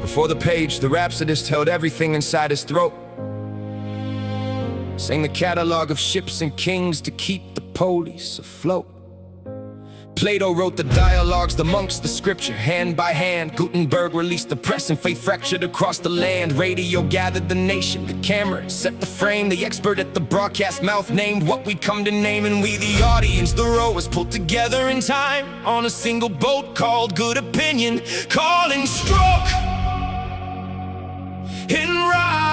Before the page, the rhapsodist held everything inside his throat. Sang the catalogue of ships and kings to keep the polis afloat. Plato wrote the dialogues, the monks the scripture, hand by hand. Gutenberg released the press and faith fractured across the land. Radio gathered the nation, the camera set the frame. The expert at the broadcast mouth named what we'd come to name. And we the audience, the rowers pulled together in time on a single boat called good opinion, calling stroke in rhyme.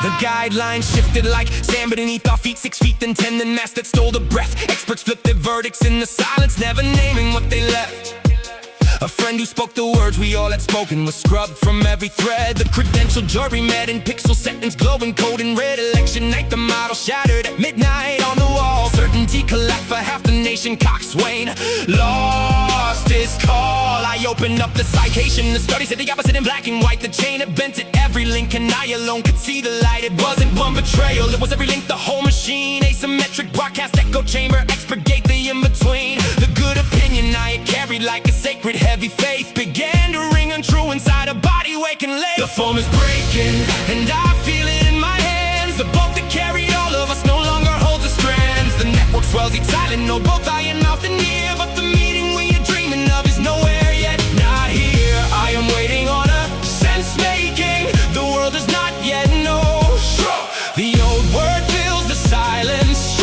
The guidelines shifted like sand beneath our feet, 6 feet then 10, then mass that stole the breath. Experts flipped their verdicts in the silence, never naming what they left. A friend who spoke the words we all had spoken was scrubbed from every thread. The credentialed jury met in pixel sentence, glowing code in red. Election night, the model shattered at midnight on the wall. Certainty collapsed for half the nation, coxswain lost his call. I opened up the citation, the study said the opposite in black and white. The chain had bent at every link and I alone could see the light. It wasn't one betrayal, it was every link, the whole machine. Asymmetric broadcast, echo chamber, expurgate the in-between. The good opinion I had carried like a sacred heavy faith began to ring untrue inside a body waking late. The foam is breaking and I feel it in my hands. The boat that carried all of us no longer holds the strands. The network swells each silent, no both eye and mouth and ear. But the meeting we are dreaming of is nowhere yet, not here. I am waiting on a sense making. The world does not yet know. The old word fills the silence,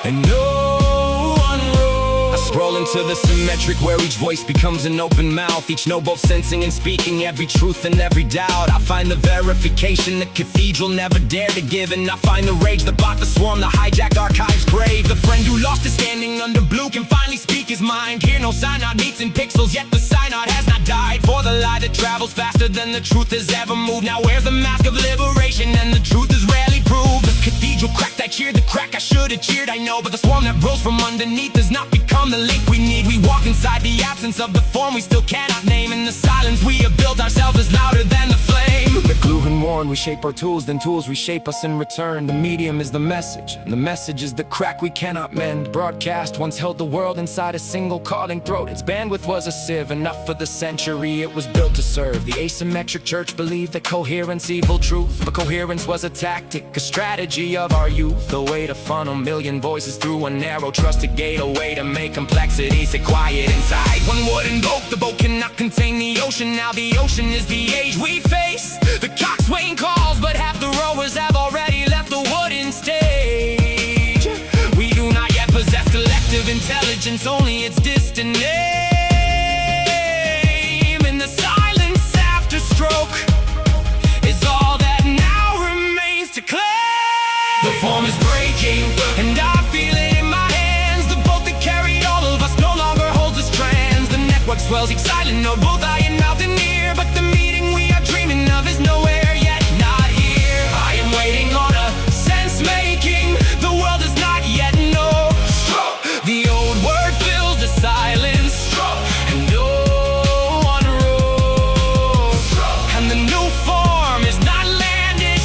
and no one wrote. I scroll into the symmetric where each voice becomes an open mouth. Each note both sensing and speaking every truth and every doubt. I find the verification the cathedral never dared to give. And I find the rage that bought the swarm, the hijacked archives grave. The friend who lost his standing under blue can finally speak his mind. Here no synod meets in pixels, yet the synod has not died. For the lie that travels faster than the truth has ever moved. Now where's the mask of liberation and the truth is rarely proved. The cathedral cracked, I cheered the crack, I should have cheered, I know. But the swarm that rose from underneath does not become the link we need. We walk inside the absence of the form we still cannot name. In the silence we have built ourselves is louder than the flame. The glue and worn, we shape our tools, then tools reshape us in return. The medium is the message, and the message is the crack we cannot mend. Broadcast once held the world inside a single calling throat. Its bandwidth was a sieve, enough for the century it was built to serve. The asymmetric church believed that coherence equaled truth, but coherence was a tactic, a strategy of our youth. The way to funnel million voices through a narrow trusted gate, a way to make complexity sit quiet inside. One would invoke, the boat cannot contain the ocean. Now the ocean is the age we face. The coxswain calls, but half the rowers have already left the wooden stage. We do not yet possess collective intelligence, only its distant name. In the silence after stroke is all that now remains to claim. The form is breaking and I feel it in my hands. The boat that carried all of us no longer holds its strands. The network swells each silent note, both eye and mouth and ear. But the meeting we are dreaming of is nowhere yet, not here. I am waiting on a sense making. The world does not yet know. The old word fills the silence, and no one wrote. And the new form is not landed,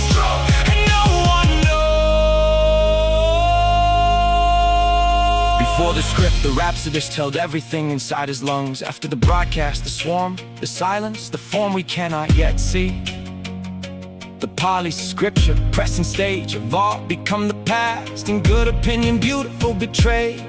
and no one knows. Before the script, the rhapsodist held everything inside his lungs. After the broadcast, the swarm, the silence, the form we cannot yet see. The polis, scripture, press and stage have all become the past. In good opinion, beautiful betrayed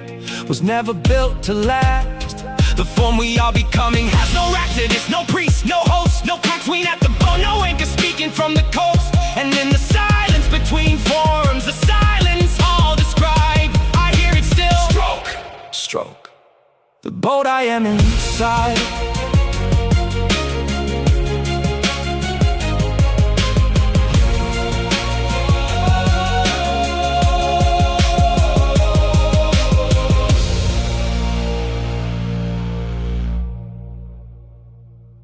was never built to last. The form we are becoming has no rhapsodist, no priest, no host, no coxswain at the bow, no anchor speaking from the coast. And in the silence between forms, the silence all described, I hear it still. Stroke, stroke. The boat I am inside